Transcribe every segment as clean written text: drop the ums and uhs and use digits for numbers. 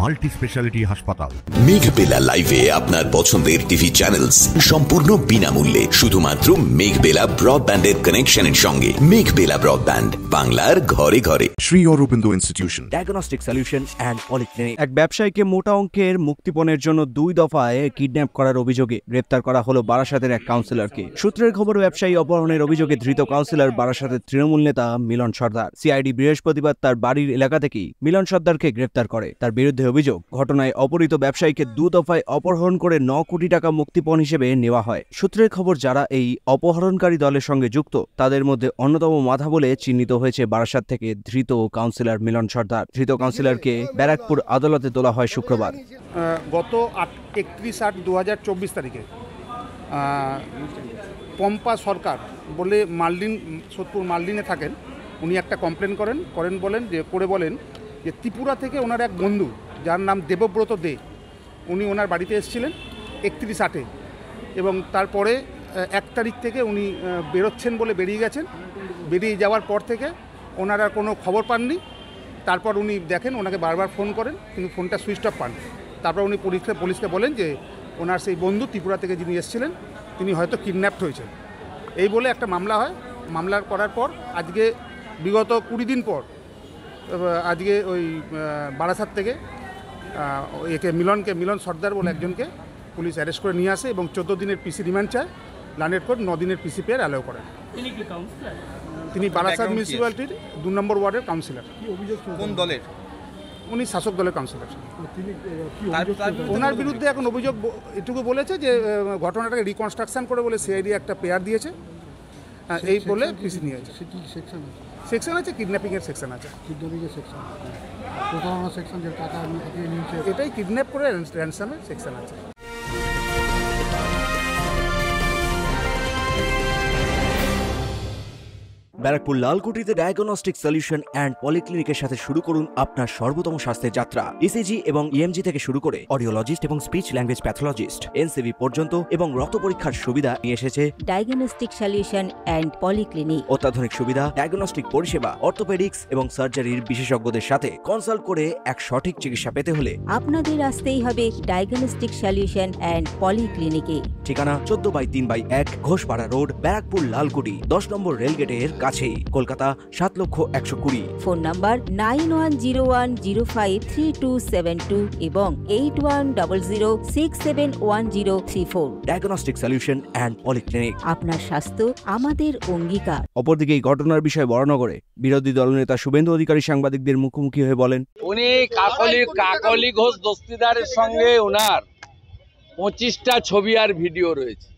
Multi speciality হাসপাতাল। মেঘবেলা লাইভে আপনার পছন্দের টিভি চ্যানেলস সম্পূর্ণ বিনামূল্যে শুধুমাত্র মেঘবেলা ব্রডব্যান্ডের কানেকশনের সঙ্গে। মেঘবেলা ব্রডব্যান্ড, বাংলার ঘরে ঘরে। Shri Aurobindo institution, diagnostic solution and polyclinic. এক ব্যবসায়ীকে মোটা অঙ্কের মুক্তিপণের জন্য 2 দফায় কিডন্যাপ করার অভিযোগে গ্রেপ্তার করা হলো বারাসাতের এক কাউন্সিলরকে। সূত্রের খবর, ব্যবসায়ী অপহরণের অভিযোগে ধৃত কাউন্সিলর বারাসাতের তৃণমূল নেতা মিলন সর্দার। সিআইডি বৃহস্পতিবার তার বাড়ির এলাকা থেকেই মিলন সর্দারকে গ্রেপ্তার করে। তার বিরুদ্ধে অভিযোগ, ঘটনায় অপহৃত ব্যবসায়ীকে 2 দফায় অপহরণ করে 9 কোটি টাকা মুক্তিপণ হিসেবে নেওয়া হয়। সূত্রের খবর, যারা এই অপহরণকারী দলের সঙ্গে যুক্ত তাদের মধ্যে অন্যতম মাথা বলে চিহ্নিত হয়েছে বারাসাত থেকে ধৃত কাউন্সিলর মিলন সর্দার। ধৃত কাউন্সিলরকে ব্যারাকপুর আদালতে তোলা হয় শুক্রবার। গত 31/8/2024 তারিখে পম্পা সরকার বলে সোদপুর মালদিনে থাকেন, উনি একটা কমপ্লেন বলেন যে ত্রিপুরা থেকে ওনার এক বন্ধু যার নাম দেবব্রত দে, উনি ওনার বাড়িতে এসেছিলেন 31/8 এবং তারপরে 1 তারিখ থেকে উনি বেরোচ্ছেন বলে বেরিয়ে গেছেন। বেরিয়ে যাওয়ার পর থেকে ওনারা কোনো খবর পাননি। তারপর উনি দেখেন, ওনাকে বারবার ফোন করেন কিন্তু ফোনটা সুইচ অফ পান। তারপর উনি পুলিশকে বলেন যে ওনার সেই বন্ধু ত্রিপুরা থেকে যিনি এসেছিলেন তিনি হয়তো কিডন্যাপড হয়েছেন। এই বলে একটা মামলা হয়। মামলা করার পর আজকে বিগত 20 দিন পর আজকে ওই বারাসাত থেকে মিলন সর্দার বলে একজনকে পুলিশ অ্যারেস্ট করে নিয়ে আসে এবং 14 দিনের পিসি রিমান্ড চায়। লান্ডেড কোর্ট 9 দিনের পিসি পেয়ে অ্যালাউ করেন। তিনি বারাসাত মিউনিসিপ্যালিটির 2 নম্বর ওয়ার্ডের কাউন্সিলর। কোন দলের? উনি শাসক দলের কাউন্সিলর। ওনার বিরুদ্ধে এখন অভিযোগ এটুকু বলেছে যে ঘটনাটাকে রিকনস্ট্রাকশন করে বলে সিআইডি একটা পেয়ার দিয়েছে, এই বলে পিসি নিয়েছে। সেকশন আছে, কিডন্যাপিংয়ের সেকশন আছে। এটাই কিডন্যাপ করে র্যানসামের সেকশন আছে। ব্যারাকপুর লালকুটিতে ডায়াগনস্টিক সলিউশন অ্যান্ড পলিক্লিনিকের সাথে শুরু করুন আপনার সর্বোত্তম স্বাস্থ্যের যাত্রা। ইসিজি এবং ইএমজি থেকে শুরু করে অডিওলজিস্ট এবং স্পিচ ল্যাঙ্গুয়েজ প্যাথোলজিস্ট, এনসিভি পর্যন্ত এবং রক্ত পরীক্ষার সুবিধা নিয়ে এসেছে ডায়াগনস্টিক সলিউশন অ্যান্ড পলিক্লিনিক। অত্যাধুনিক সুবিধা, ডায়াগনস্টিক পরিষেবা, অর্থোপেডিক্স এবং সার্জারির বিশেষজ্ঞদের সাথে কনসাল্ট করে এক সঠিক চিকিৎসা পেতে হলে আপনাদের আসতেই হবে ডায়াগনস্টিক সলিউশন অ্যান্ড পলিক্লিনিকে। ঠিকানা 14/3/1 ঘোষপাড়া রোড, ব্যারাকপুর লালকুটি, 10 নম্বর রেলগেটের কাছেই, কলকাতা 7,120,000। ফোন নাম্বার 9101053272 এবং 8100671034। Diagnostic solution and polyclinic. আপনার স্বাস্থ্য আমাদের অঙ্গীকার। অপরদিকে এই ঘটনার বিষয়ে বরানগরে বিরোধী দলনেতা শুভেন্দু অধিকারী সাংবাদিকদের মুখোমুখি হয়ে বলেন, উনি কাকলি ঘোষ দস্তিদারের সঙ্গে ওনার 25টা ছবি আর ভিডিও রয়েছে।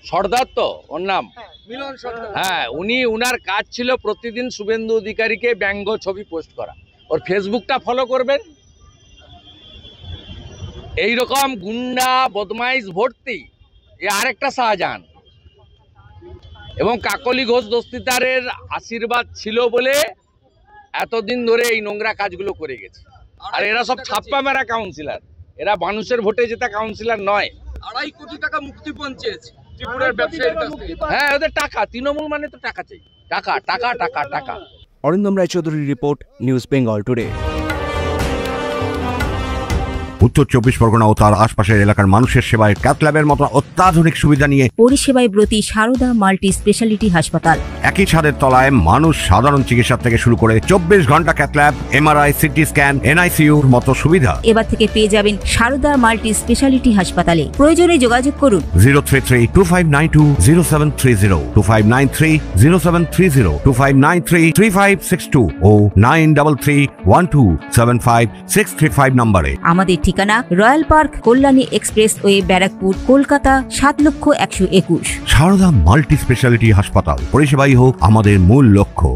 সর্দার তো ওর নাম, হ্যাঁ। উনার কাজ ছিল প্রতিদিন শুভেন্দু অধিকারীকে ব্যঙ্গ ছবি পোস্ট করা। ওর ফেসবুকটা ফলো করবেন। এইরকম গুন্ডা বদমাইশ ভর্তি এ আরেকটা শাহজাহান। এবং কাকলি ঘোষ দস্তিদারের আশীর্বাদ ছিল বলে এতদিন ধরে এই নোংরা কাজগুলো করে গেছে। আর এরা সব ছাপ্পা মেরা কাউন্সিলর, এরা মানুষের ভোটে জেতা কাউন্সিলর নয়। 2.5 কোটি টাকা মুক্তিপণ চেয়েছে ত্রিপুরার ব্যবসায়ীর কাছ থেকে। হ্যাঁ, ওদের টাকা, তৃণমূল মানে তো টাকা চাই, টাকা টাকা টাকা টাকা। অরিন্দম রায়চৌধুরীর রিপোর্ট, নিউজ বেঙ্গল টুডে। উত্তর 24 পরগনা ও তার আশপাশের এলাকার মানুষের সেবায় ক্যাথল্যাবের মতো অত্যাধুনিক সুবিধা নিয়ে পরিষেবায় ব্রতী সারদা মাল্টি স্পেশালিটি হাসপাতাল। একই ছাদের তলায় মানুষ সাধারণ চিকিৎসা থেকে শুরু করে 24 ঘন্টা ক্যাথল্যাব, এমআরআই, সিটি স্ক্যান, এনআইসিইউর মতো সুবিধা এবার থেকে পেয়ে যাবেন সারদা মাল্টি স্পেশালিটি হাসপাতালে। প্রয়োজনে যোগাযোগ করুন 033-2592-0730, 2593-0730, 2593-3562 ও 9331275635 নম্বরে। আমাদের ঠিকানা Royal Park, Kalyani express way, Barrackpore, Kolkata 7,121,000। Sarada multi speciality হাসপাতাল, পরিষেবাই হোক আমাদের মূল লক্ষ্য।